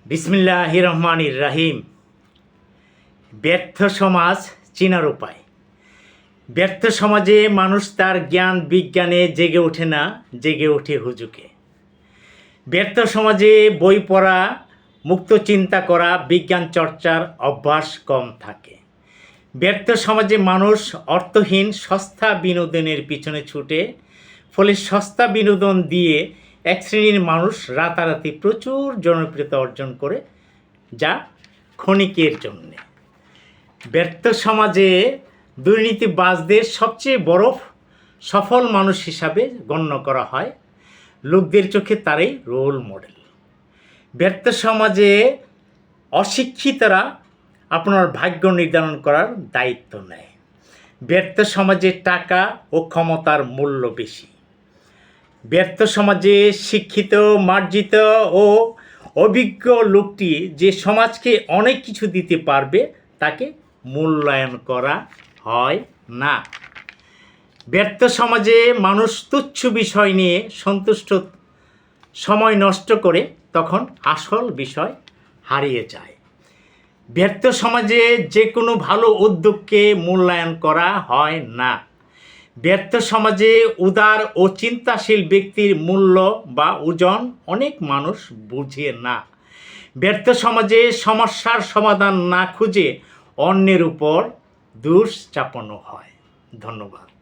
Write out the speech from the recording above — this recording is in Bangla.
বিসমিল্লাহির রহমানির রহিম। ব্যর্থ সমাজ চিনার উপায়। ব্যর্থ সমাজে মানুষ তার জ্ঞান বিজ্ঞানে জেগে ওঠে না, জেগে ওঠে হুজুকে। ব্যর্থ সমাজে বই পড়া, মুক্ত চিন্তা করা, বিজ্ঞান চর্চার অভ্যাস কম থাকে। ব্যর্থ সমাজে মানুষ অর্থহীন সস্তা বিনোদনের পিছনে ছুটে, ফলে সস্তা বিনোদন দিয়ে এক শ্রেণীর মানুষ রাতারাতি প্রচুর জনপ্রিয়তা অর্জন করে, যা ক্ষণিকের জন্যে। ব্যর্থ সমাজে দুর্নীতিবাজদের সবচেয়ে বড় সফল মানুষ হিসাবে গণ্য করা হয়। লোকদের চোখে তারাই রোল মডেল। ব্যর্থ সমাজে অশিক্ষিতরা আপনার ভাগ্য নির্ধারণ করার দায়িত্ব নেয়। ব্যর্থ সমাজে টাকা ও ক্ষমতার মূল্য বেশি। ব্যর্থ সমাজে শিক্ষিত, মার্জিত ও অভিজ্ঞ লোকটি যে সমাজকে অনেক কিছু দিতে পারবে তাকে মূল্যায়ন করা হয় না। ব্যর্থ সমাজে মানুষ তুচ্ছ বিষয় নিয়ে সন্তুষ্ট সময় নষ্ট করে, তখন আসল বিষয় হারিয়ে যায়। ব্যর্থ সমাজে যে কোনো ভালো উদ্যোগকে মূল্যায়ন করা হয় না। ব্যর্থ সমাজে উদার ও চিন্তাশীল ব্যক্তির মূল্য বা ওজন অনেক মানুষ বুঝে না। ব্যর্থ সমাজে সমস্যার সমাধান না খুঁজে অন্যের উপর দোষ চাপানো হয়। ধন্যবাদ।